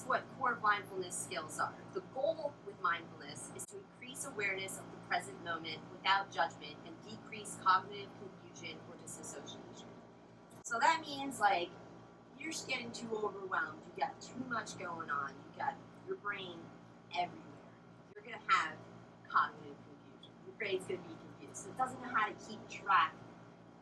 what core mindfulness skills are. The goal with mindfulness is to increase awareness of the present moment without judgment and decrease cognitive confusion or disassociation. So that means like you're just getting too overwhelmed, you got too much going on, you got your brain everywhere. You're gonna have cognitive confusion. Your brain's gonna be confused. So it doesn't know how to keep track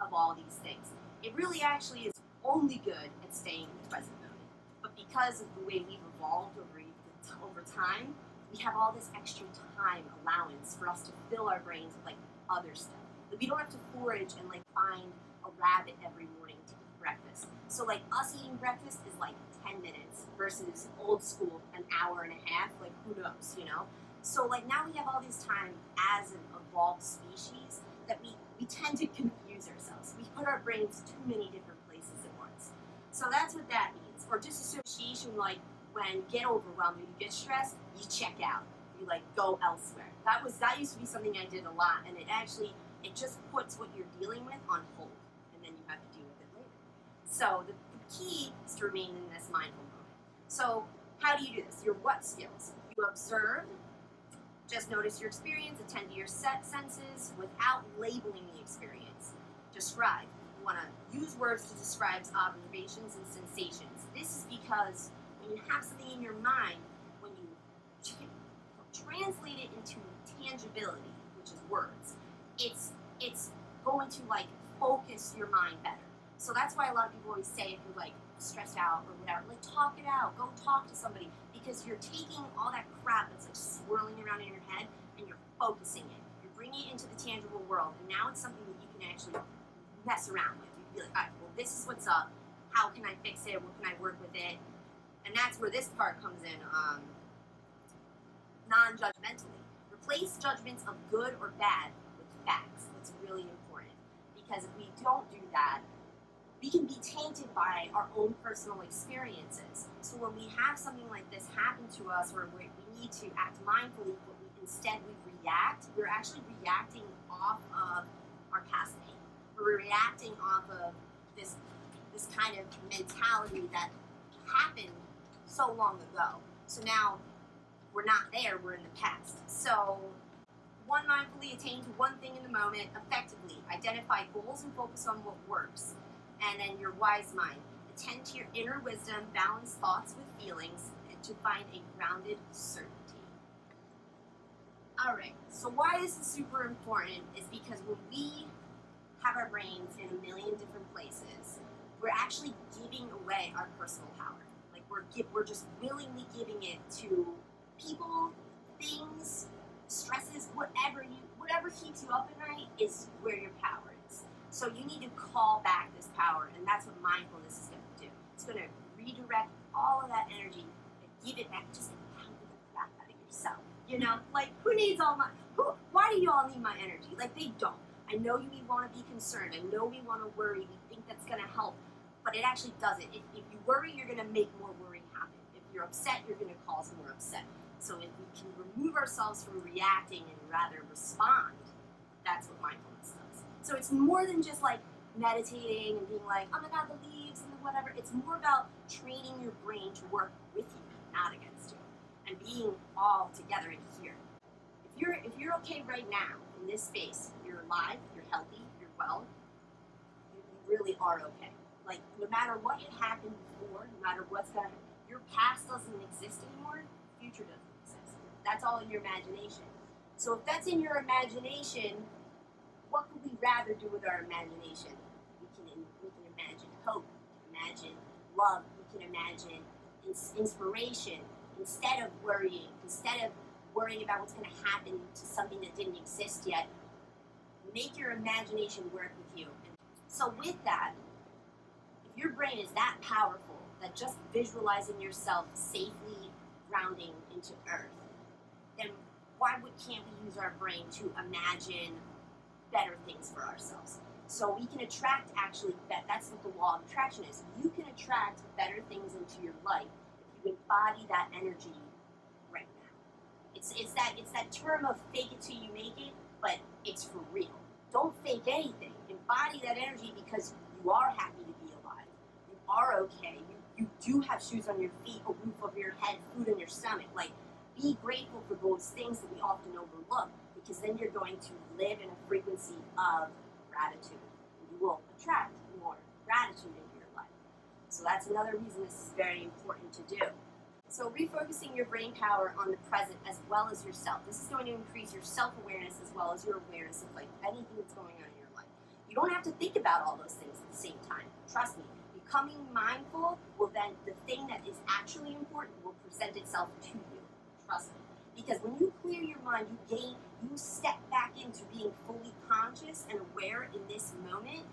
of all these things. It really actually is only good at staying in the present moment. But because of the way we've evolved over time, we have all this extra time allowance for us to fill our brains with like other stuff. Like, we don't have to forage and like find a rabbit every morning to eat breakfast. So like us eating breakfast is like 10 minutes versus old school an hour and a half. Like who knows, you know? So like now we have all this time as an evolved species that we tend to confuse ourselves. We put our brains too many different places at once. So that's what that means. Or disassociation, like when you get overwhelmed or you get stressed, you check out. You like go elsewhere. That used to be something I did a lot, and it just puts what you're dealing with on hold, and then you have to deal with it later. So the key is to remain in this mindful moment. So how do you do this? Your what skills? You observe. Just notice your experience, attend to your senses without labeling the experience. Describe. You want to use words to describe observations and sensations. This is because when you have something in your mind, when you translate it into tangibility, which is words, it's going to like focus your mind better. So that's why a lot of people always say if you're like stressed out or whatever, like talk it out, go talk to somebody, because you're taking all that crap that's like swirling around in your head and you're focusing it. You're bringing it into the tangible world, and now it's something that you can actually mess around with. You can be like, all right, well, this is what's up. How can I fix it? What can I work with it? And that's where this part comes in, non-judgmentally. Replace judgments of good or bad with facts. That's really important, because if we don't do that, we can be tainted by our own personal experiences. So when we have something like this happen to us, or we need to act mindfully, but instead we react, we're actually reacting off of our past pain. We're reacting off of this kind of mentality that happened so long ago. So now we're not there, we're in the past. So one, mindfully attain to one thing in the moment effectively. Identify goals and focus on what works. And then your wise mind. Attend to your inner wisdom, balance thoughts with feelings, and to find a grounded certainty. Alright, so why this is super important is because when we have our brains in a million different places, we're actually giving away our personal power. Like we're just willingly giving it to people, things, stresses, whatever keeps you up at night is where your power is. So you need to call back this power, and that's what mindfulness is going to do. It's going to redirect all of that energy and give it back. Just empower the crap out of yourself. You know, like why do you all need my energy? Like they don't. I know we want to be concerned. I know we want to worry. We think that's going to help, but it actually doesn't. If you worry, you're going to make more worry happen. If you're upset, you're going to cause more upset. So if we can remove ourselves from reacting and rather respond, that's what mindfulness does. So it's more than just like meditating and being like, oh my God, the leaves and the whatever. It's more about training your brain to work with you, not against you, and being all together in here. If you're okay right now in this space, you're alive, you're healthy, you're well, you really are okay. Like no matter what had happened before, no matter what's gonna happen, your past doesn't exist anymore, future doesn't exist. That's all in your imagination. So if that's in your imagination, what could we rather do with our imagination? We can imagine hope, we can imagine love, we can imagine inspiration, instead of worrying about what's going to happen to something that didn't exist yet. Make your imagination work with you. So with that, if your brain is that powerful that just visualizing yourself safely grounding into earth, then can't we use our brain to imagine better things for ourselves? So we can attract that's what the law of attraction is. You can attract better things into your life if you embody that energy right now. It's that term of fake it till you make it, but it's for real. Don't fake anything. Embody that energy because you are happy to be alive. You are okay. You you do have shoes on your feet, a roof over your head, food in your stomach. Like, be grateful for those things that we often overlook, because then you're going to live in a frequency of gratitude. You will attract more gratitude into your life. So that's another reason this is very important to do. So refocusing your brain power on the present as well as yourself. This is going to increase your self-awareness as well as your awareness of like anything that's going on in your life. You don't have to think about all those things at the same time. Trust me. Becoming mindful will then, the thing that is actually important will present itself to you. Trust me. Because when you clear your mind, you step back into being fully conscious and aware in this moment.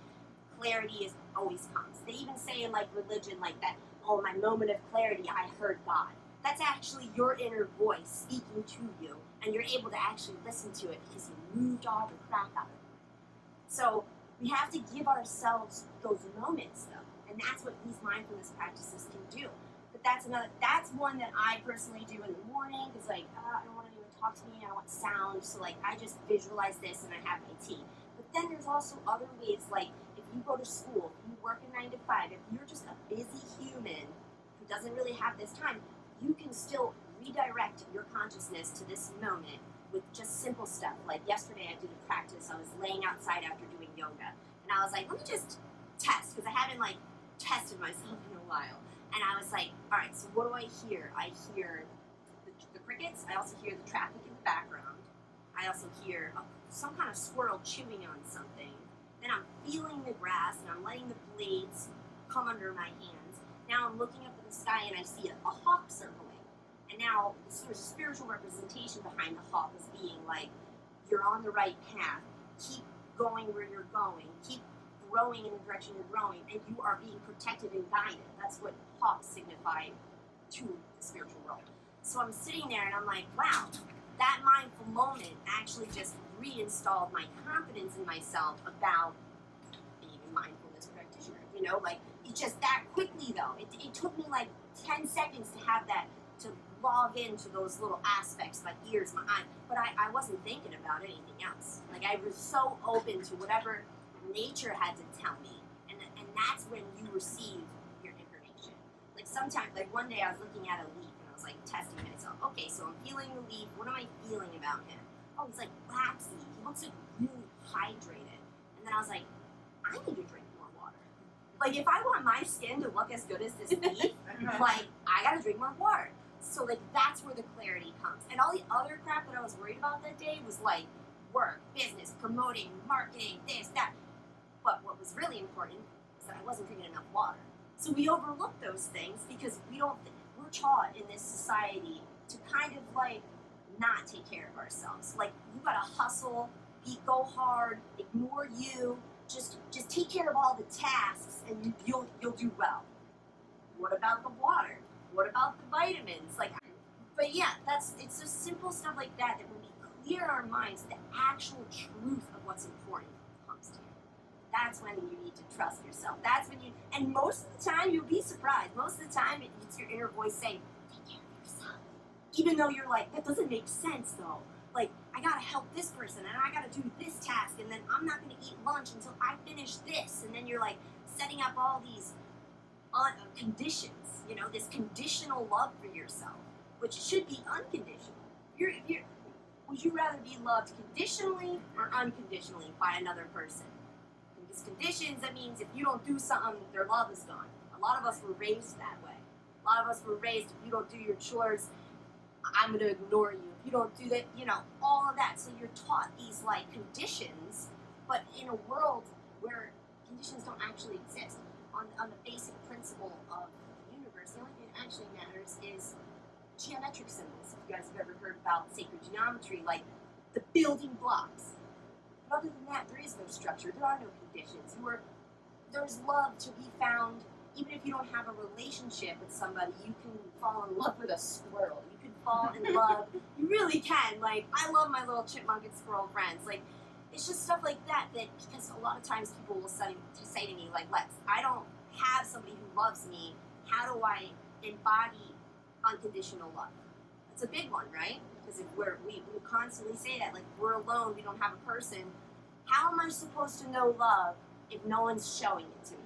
Clarity is always comes. They even say in like religion like that, oh, my moment of clarity, I heard God. That's actually your inner voice speaking to you, and you're able to actually listen to it because you moved all the crap out of it. So we have to give ourselves those moments though, and that's what these mindfulness practices can do. But that's one that I personally do in the morning, because like, I don't want anyone to talk to me, I want sound, so like I just visualize this and I have my tea. But then there's also other ways, like if you go to school, if you work a 9 to 5, if you're just a busy human who doesn't really have this time, you can still redirect your consciousness to this moment with just simple stuff. Like yesterday I did a practice, I was laying outside after doing yoga, and I was like, let me just test, because I haven't like tested myself in a while. And I was like, all right, so what do I hear? I hear the crickets. I also hear the traffic in the background. I also hear some kind of squirrel chewing on something. Then I'm feeling the grass, and I'm letting the blades come under my hands. Now I'm looking up at the sky, and I see a hawk circling. And now the sort of spiritual representation behind the hawk is being like, you're on the right path. Keep going where you're going. Keep growing in the direction you're growing, and you are being protected and guided. That's what hawks signify to the spiritual world. So I'm sitting there and I'm like, wow, that mindful moment actually just reinstalled my confidence in myself about being a mindfulness practitioner. You know, like it just that quickly though. It took me like 10 seconds to have that, to log into those little aspects, my ears, my eyes, but I wasn't thinking about anything else. Like I was so open to whatever nature had to tell me, and that's when you receive your information. Like sometimes, like one day I was looking at a leaf and I was like testing myself. Okay, so I'm feeling the leaf. What am I feeling about him? Oh, he's like waxy. He looks like really hydrated. And then I was like, I need to drink more water. Like if I want my skin to look as good as this leaf, like I gotta drink more water. So like that's where the clarity comes. And all the other crap that I was worried about that day was like work, business, promoting, marketing, this, that. But what was really important is that I wasn't drinking enough water. So we overlook those things because we're taught in this society to kind of like not take care of ourselves. Like you gotta hustle, go hard, ignore you, just take care of all the tasks, and you'll do well. What about the water? What about the vitamins? Like, but yeah, it's just simple stuff like that when we clear our minds, the actual truth of what's important comes to you. That's when you need to trust yourself. That's when and most of the time, you'll be surprised. Most of the time, it's your inner voice saying, take care of yourself. Even though you're like, that doesn't make sense though. Like, I gotta help this person, and I gotta do this task, and then I'm not gonna eat lunch until I finish this. And then you're like setting up all these conditions, you know, this conditional love for yourself, which should be unconditional. Would you rather be loved conditionally or unconditionally by another person? Because conditions, that means if you don't do something, their love is gone. A lot of us were raised that way. A lot of us were raised, if you don't do your chores, I'm going to ignore you. If you don't do that, you know, all of that. So you're taught these, like, conditions, but in a world where conditions don't actually exist. On the basic principle of the universe, the only thing that actually matters is geometric symbols. If you guys have ever heard about sacred geometry, like the building blocks. But other than that, there is no structure. There are no conditions. There's love to be found. Even if you don't have a relationship with somebody, you can fall in love with a squirrel. You can fall in love. You really can. Like, I love my little chipmunk and squirrel friends. Like, it's just stuff like that because a lot of times people will say to me, like, Lex, I don't have somebody who loves me. How do I embody unconditional love? It's a big one, right? Because if we constantly say that, like, we're alone, we don't have a person. How am I supposed to know love if no one's showing it to me?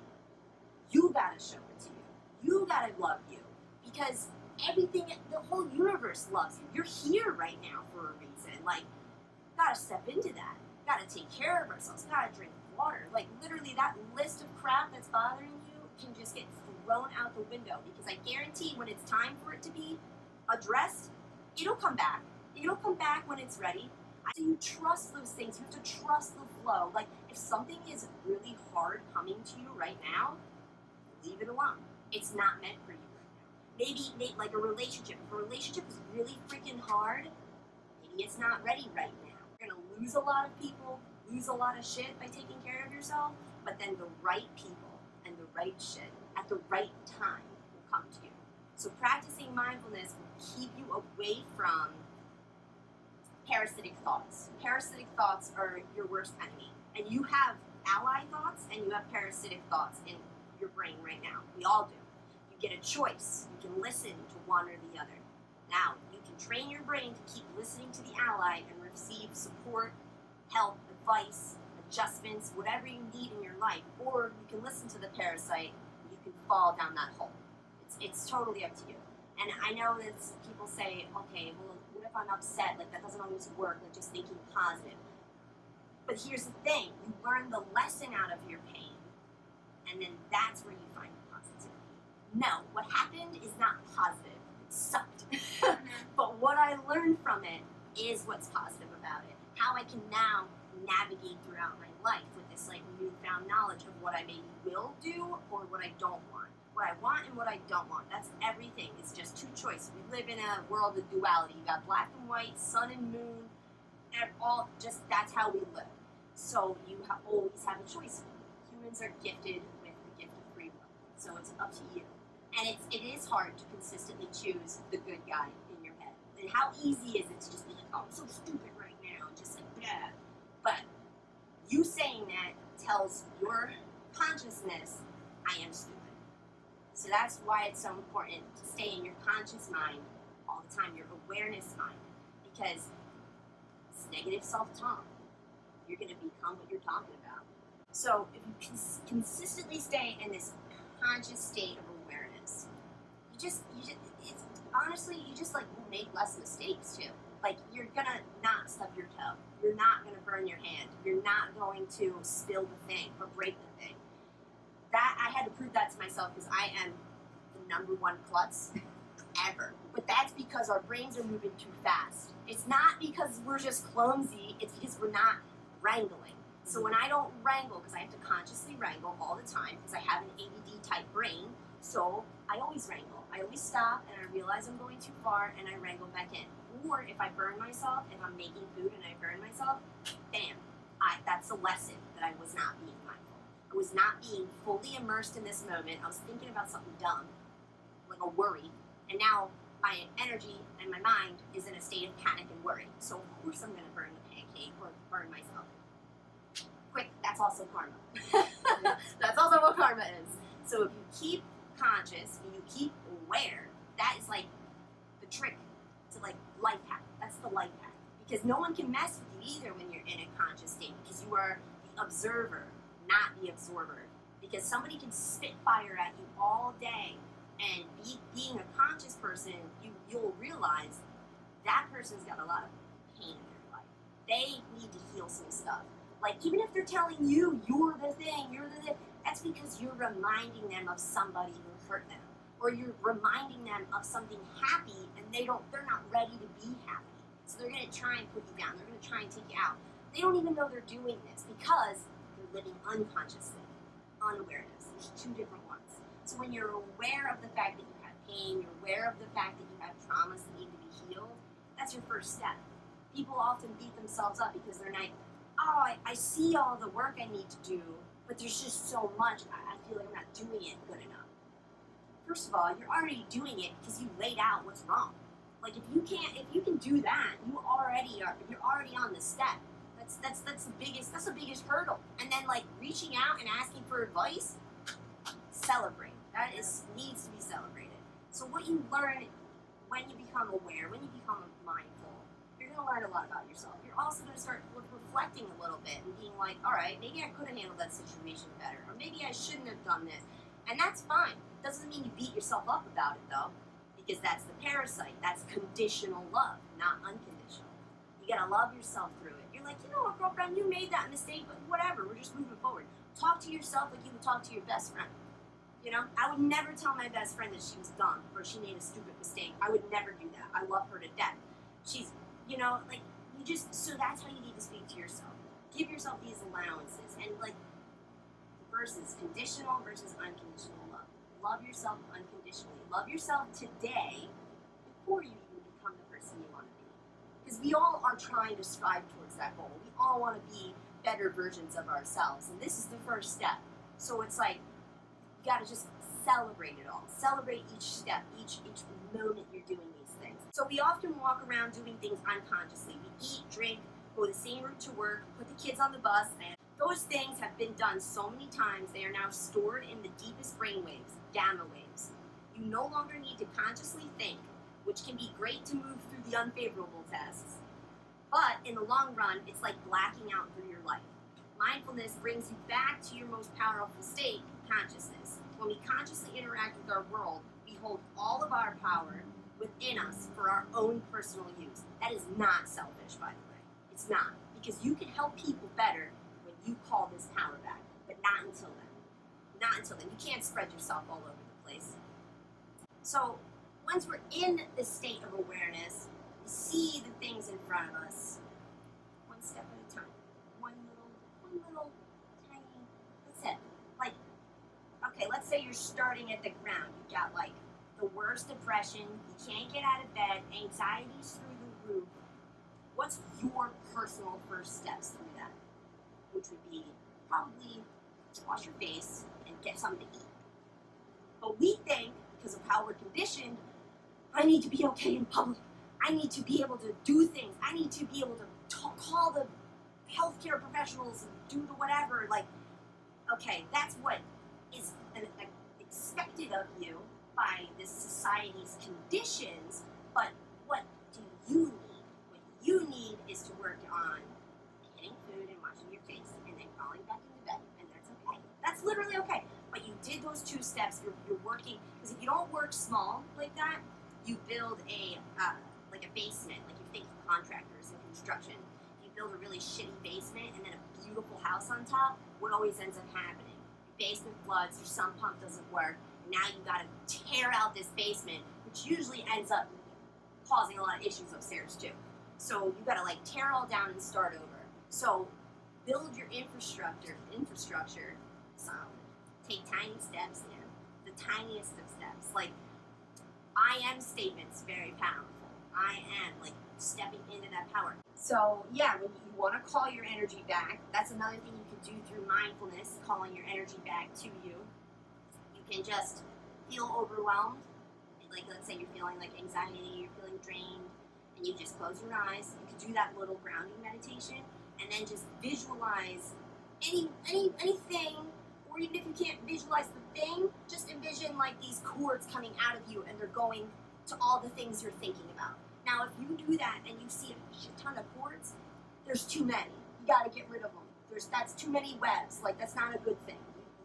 You gotta show it to you. You gotta love you, because everything, the whole universe loves you. You're here right now for a reason. Like, gotta step into that. Gotta take care of ourselves. Gotta drink water. Like, literally, that list of crap that's bothering you can just get thrown out the window, because I guarantee when it's time for it to be addressed, it'll come back. It'll come back when it's ready. So you trust those things. You have to trust the flow. Like, if something is really hard coming to you right now, leave it alone. It's not meant for you right now. Maybe like a relationship. If a relationship is really freaking hard, maybe it's not ready right now. You're gonna lose a lot of people, lose a lot of shit by taking care of yourself, but then the right people and the right shit at the right time will come to you. So practicing mindfulness will keep you away from parasitic thoughts. Parasitic thoughts are your worst enemy. And you have ally thoughts and you have parasitic thoughts in your brain right now. We all do. You get a choice. You can listen to one or the other. Now, you can train your brain to keep listening to the ally and receive support, help, advice, adjustments, whatever you need in your life. Or you can listen to the parasite and you can fall down that hole. It's totally up to you. And I know that people say, okay, well, what if I'm upset? Like, that doesn't always work, like just thinking positive. But here's the thing, you learn the lesson out of your pain, and then that's where you find the positivity. No, what happened is not positive. It sucked. But what I learned from it is what's positive about it. How I can now navigate throughout my life with this like newfound knowledge of what I maybe will do or what I don't want. What I want and what I don't want. That's everything. It's just two choices. We live in a world of duality. You got black and white, sun and moon, and all just that's how we live. So you always have a choice. Humans are gifted with the gift of free will. So it's up to you. And it is hard to consistently choose the good guy in your head. And how easy is it to just be like, oh, I'm so stupid right now, and just like, yeah. But you saying that tells your consciousness, I am stupid. So that's why it's so important to stay in your conscious mind all the time, your awareness mind, because it's negative self-talk. You're going to become what you're talking about. So if you consistently stay in this conscious state of awareness, honestly, you just like will make less mistakes too. Like, you're going to not stub your toe. You're not going to burn your hand. You're not going to spill the thing or break the thing. That I had to prove that to myself, because I am the #1 klutz ever. But that's because our brains are moving too fast. It's not because we're just clumsy, it's because we're not wrangling. So when I don't wrangle, because I have to consciously wrangle all the time, because I have an ADD type brain, so I always wrangle. I always stop and I realize I'm going too far and I wrangle back in. Or if I burn myself, if I'm making food and I burn myself, bam, that's a lesson that I was not being mindful. I was not being fully immersed in this moment. I was thinking about something dumb, like a worry, and now my energy and my mind is in a state of panic and worry. So of course I'm going to burn the pancake or burn myself. Quick, that's also karma. That's also what karma is. So if you keep conscious and you keep aware, that is like the trick to like life hack. That's the life hack. Because no one can mess with you either when you're in a conscious state, because you are the observer, not the absorber. Because somebody can spit fire at you all day, and being a conscious person, you'll realize that person's got a lot of pain in their life. They need to heal some stuff. Like, even if they're telling you, you're the thing, that's because you're reminding them of somebody who hurt them. Or you're reminding them of something happy, and they're not ready to be happy. So they're going to try and put you down. They're going to try and take you out. They don't even know they're doing this, because they're living unconsciously. Unawareness. There's two different ones. So when you're aware of the fact that you have pain, you're aware of the fact that you have traumas that need to be healed, that's your first step. People often beat themselves up because they're like, oh, I see all the work I need to do, but there's just so much, I feel like I'm not doing it good enough. First of all, you're already doing it because you laid out what's wrong. Like, if you can do that, you're already on the step. That's the biggest hurdle. And then like reaching out and asking for advice, celebrate. That needs to be celebrated. So what you learn when you become aware, when you become mindful, you're going to learn a lot about yourself. You're also going to start reflecting a little bit and being like, all right, maybe I could have handled that situation better, or maybe I shouldn't have done this. And that's fine. Doesn't mean you beat yourself up about it though, because that's the parasite. That's conditional love, not unconditional. You gotta love yourself through it. You're like, you know what, girlfriend, you made that mistake, but whatever, we're just moving forward. Talk to yourself like you would talk to your best friend. You know, I would never tell my best friend that she was dumb or she made a stupid mistake. I would never do that. I love her to death. She's, you know, like, you just, so that's how you need to speak to yourself. Give yourself these allowances. And, like, versus conditional versus unconditional love. Love yourself unconditionally. Love yourself today before you even become the person you want to be. Because we all are trying to strive towards that goal. We all want to be better versions of ourselves. And this is the first step. So it's like, you got to just celebrate it all. Celebrate each step, each moment you're doing these things. So we often walk around doing things unconsciously. We eat, drink, go the same route to work, put the kids on the bus, and those things have been done so many times, they are now stored in the deepest brain waves, gamma waves. You no longer need to consciously think, which can be great to move through the unfavorable tasks. But in the long run, it's like blacking out through your life. Mindfulness brings you back to your most powerful state, consciousness. When we consciously interact with our world, we hold all of our power within us for our own personal use. That is not selfish, by the way. It's not. Because you can help people better when you call this power back. But not until then. Not until then. You can't spread yourself all over the place. So, once we're in the state of awareness, we see the things in front of us one step at a time. One little tiny, that's it. Like, okay, let's say you're starting at the ground. You got like the worst depression, you can't get out of bed, anxiety's through the roof. What's your personal first steps through that? Which would be probably wash your face and get something to eat. But we think, because of how we're conditioned, I need to be okay in public. I need to be able to do things. I need to be able to call the healthcare professionals and do the whatever. Like, okay, that's what is expected of you by this society's conditions, but what do you need? What you need is to work on getting food and washing your face and then crawling back into bed, and that's okay. That's literally okay. But you did those two steps, you're working, because if you don't work small like that, you build a basement, like you think of contractors in construction. If you build a really shitty basement and then a beautiful house on top, what always ends up happening? Your basement floods, your sump pump doesn't work, and now you gotta tear out this basement, which usually ends up causing a lot of issues upstairs too. So you gotta like tear it all down and start over. So build your infrastructure solid. Take tiny steps in, the tiniest of steps. Like, I am statements, very powerful. I am, like, stepping into that power. So, yeah, when you want to call your energy back, that's another thing you can do through mindfulness, calling your energy back to you. You can just feel overwhelmed. Like, let's say you're feeling like anxiety, you're feeling drained, and you just close your eyes. You can do that little grounding meditation, and then just visualize anything. Or even if you can't visualize the thing, just envision like these cords coming out of you and they're going to all the things you're thinking about. Now, if you do that and you see a shit ton of cords, there's too many. You gotta get rid of them. That's too many webs. Like, that's not a good thing.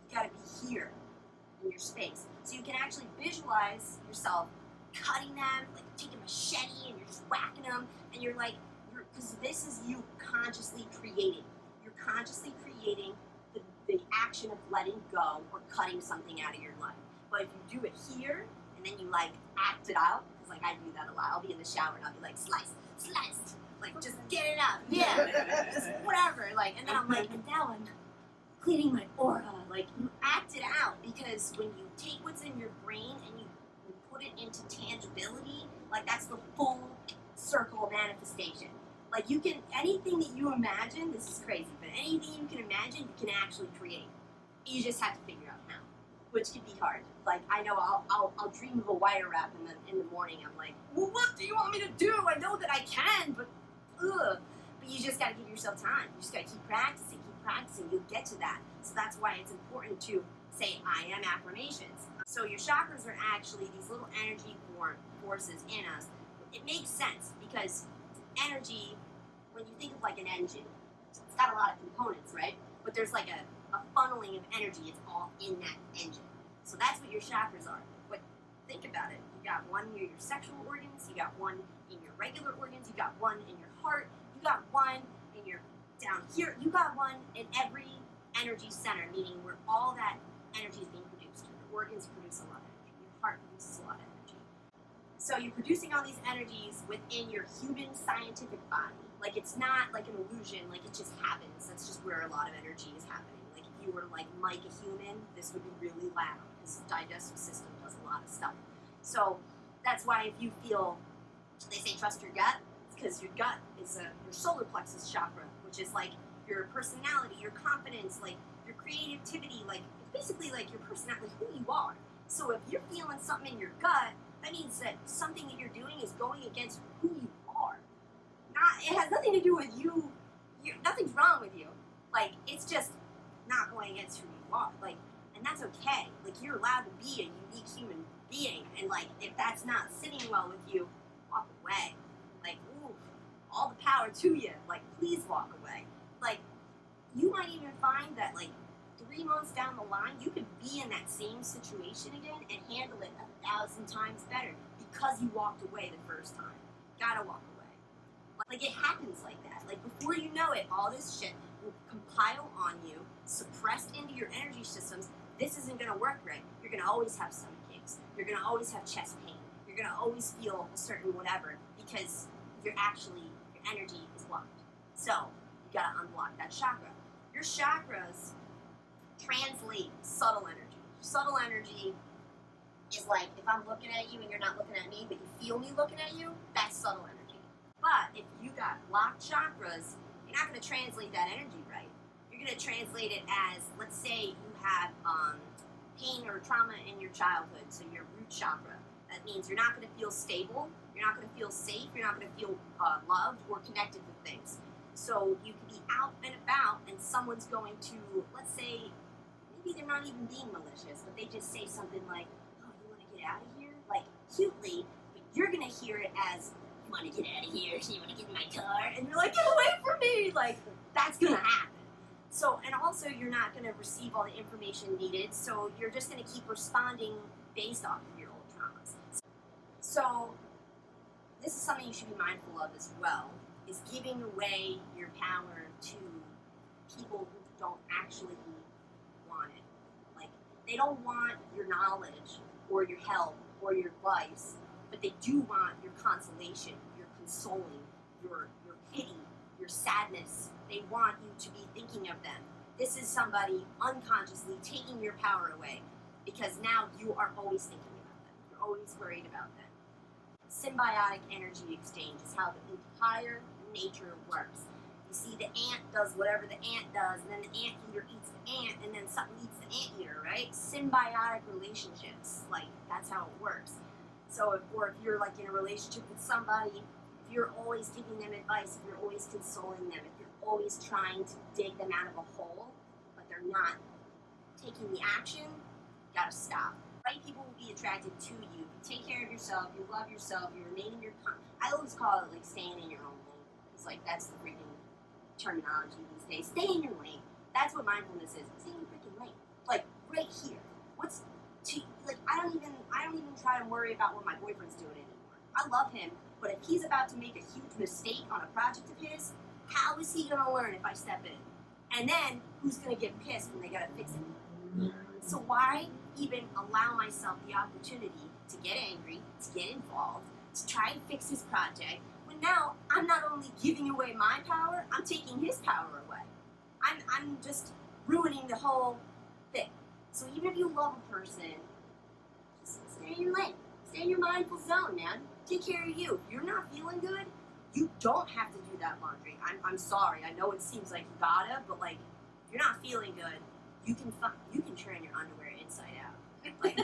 You gotta be here in your space. So you can actually visualize yourself cutting them, like taking a machete and you're just whacking them, and you're like, because this is you consciously creating. You're consciously creating the action of letting go or cutting something out of your life. But if you do it here, and then you like act it out, because like I do that a lot, I'll be in the shower and I'll be like, slice, like just get it out, yeah, just whatever, like, and then I'm like, and now I'm cleaning my aura, like, you act it out, because when you take what's in your brain and you put it into tangibility, like that's the full circle of manifestation. Like, you can, anything that you imagine, this is crazy, but anything you can imagine, you can actually create. You just have to figure out how, which can be hard. Like, I know I'll dream of a wire wrap, and then in the morning I'm like, well, what do you want me to do? I know that I can, but ugh. But you just gotta give yourself time. You just gotta keep practicing, you'll get to that. So that's why it's important to say, I am affirmations. So your chakras are actually these little energy forces in us. It makes sense, because energy, when you think of like an engine, it's got a lot of components, right? But there's like a funneling of energy. It's all in that engine. So that's what your chakras are. But think about it. You got one near your sexual organs, you got one in your regular organs, you got one in your heart, you got one in your down here, you got one in every energy center, meaning where all that energy is being produced. Your organs produce a lot of energy, your heart produces a lot of energy. So you're producing all these energies within your human scientific body. Like it's not like an illusion, like it just happens. That's just where a lot of energy is happening. Like if you were to like mic a human, this would be really loud because the digestive system does a lot of stuff. So that's why if you feel, they say trust your gut, it's because your gut is your solar plexus chakra, which is like your personality, your confidence, like your creativity, like it's basically like your personality, who you are. So if you're feeling something in your gut, that means that something that you're doing is going against who you are. It has nothing to do with you. Nothing's wrong with you. Like it's just not going against who you are. Like, and that's okay. Like you're allowed to be a unique human being, and like if that's not sitting well with you, walk away. Like, ooh, all the power to you. Like, please walk away. Like, you might even find that like 3 months down the line, you could be in that same situation again and handle it 1,000 times better because you walked away the first time. Gotta walk away. Like it happens like that. Like before you know it, all this shit will compile on you, suppressed into your energy systems. This isn't gonna work right. You're gonna always have stomach aches. You're gonna always have chest pain. You're gonna always feel a certain whatever because your energy is blocked. So you gotta unblock that chakra. Your chakras translate subtle energy. Subtle energy is like if I'm looking at you and you're not looking at me, but you feel me looking at you, that's subtle energy. But if you got blocked chakras, you're not going to translate that energy right. You're going to translate it as, let's say you have pain or trauma in your childhood, so your root chakra. That means you're not going to feel stable, you're not going to feel safe, you're not going to feel loved or connected with things. So you could be out and about and someone's going to, let's say, maybe they're not even being malicious, but they just say something like, oh, you want to get out of here? Like, cutely, but you're going to hear it as, you want to get out of here, you want to get in my car, and you're like, get away from me! Like, that's going to happen. So, and also you're not going to receive all the information needed, so you're just going to keep responding based off of your old traumas. So, this is something you should be mindful of as well, is giving away your power to people who don't actually want it. Like, they don't want your knowledge, or your help, or your advice, but they do want your consolation, your consoling, your pity, your sadness. They want you to be thinking of them. This is somebody unconsciously taking your power away because now you are always thinking about them. You're always worried about them. Symbiotic energy exchange is how the entire nature works. You see, the ant does whatever the ant does, and then the anteater eats the ant, and then something eats the anteater, right? Symbiotic relationships, like, that's how it works. So, if you're like in a relationship with somebody, if you're always giving them advice, if you're always consoling them, if you're always trying to dig them out of a hole, but they're not taking the action, you gotta stop. Right people will be attracted to you. If you take care of yourself, you love yourself, you remain in your I always call it like staying in your own lane. It's like that's the freaking terminology these days. Stay in your lane. That's what mindfulness is. Stay in your freaking lane. Like right here. I don't even try to worry about what my boyfriend's doing anymore. I love him, but if he's about to make a huge mistake on a project of his, how is he gonna learn if I step in? And then who's gonna get pissed when they gotta fix it? So why even allow myself the opportunity to get angry, to get involved, to try and fix his project, when now I'm not only giving away my power, I'm taking his power away. I'm just ruining the whole thing. So even if you love a person, just stay in your lane. Stay in your mindful zone, man. Take care of you. If you're not feeling good, you don't have to do that laundry. I'm sorry. I know it seems like you gotta, but like, if you're not feeling good, you can turn your underwear inside out. Like,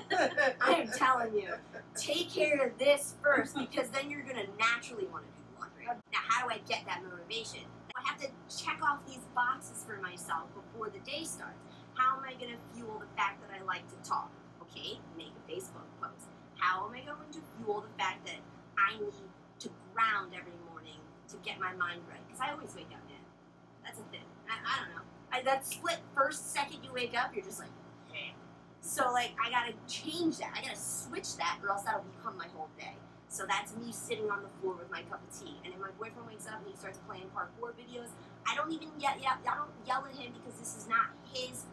I am telling you, take care of this first, because then you're gonna naturally want to do the laundry. Now, how do I get that motivation? I have to check off these boxes for myself before the day starts. How am I gonna fuel the fact that I like to talk? Okay, make a Facebook post. How am I going to fuel the fact that I need to ground every morning to get my mind right? Because I always wake up, man. That's a thing. I don't know. That split first second you wake up, you're just like, hey. So like I gotta change that. I gotta switch that, or else that'll become my whole day. So that's me sitting on the floor with my cup of tea, and then my boyfriend wakes up and he starts playing parkour videos. I don't even I don't yell at him because this is not his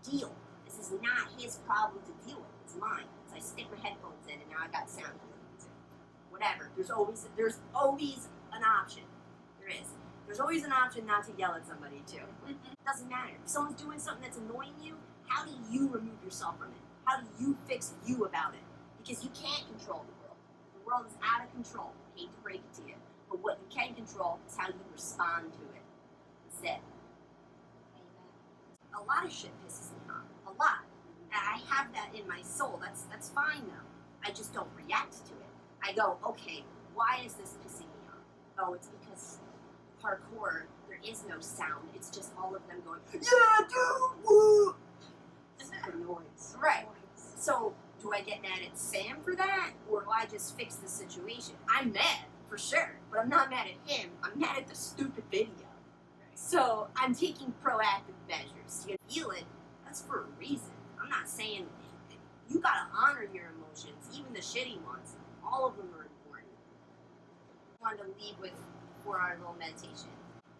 deal. This is not his problem to deal with. It's mine. So I stick my headphones in, and now I got sound healing music. Whatever. There's always an option. There is. There's always an option not to yell at somebody too. It doesn't matter. If someone's doing something that's annoying you, how do you remove yourself from it? How do you fix you about it? Because you can't control the world. The world is out of control. I hate to break it to you. But what you can control is how you respond to it. That's it. A lot of shit pisses me off. A lot. And I have that in my soul. That's fine though. I just don't react to it. I go, okay, why is this pissing me off? Oh, it's because parkour, there is no sound. It's just all of them going, yeah, dude, woo! It's the noise. Right. So, do I get mad at Sam for that? Or do I just fix the situation? I'm mad, for sure. But I'm not mad at him. I'm mad at the stupid video. So, I'm taking proactive measures. You feel it, that's for a reason. I'm not saying you gotta honor your emotions, even the shitty ones. All of them are important. I wanted to leave with for our little meditation.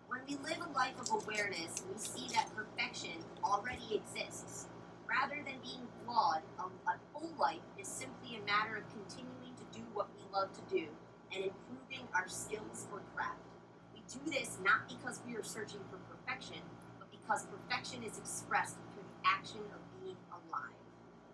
When we live a life of awareness, we see that perfection already exists. Rather than being flawed, a full life is simply a matter of continuing to do what we love to do and improving our skills or craft. We do this not because we are searching for perfection, but because perfection is expressed through the action of being alive.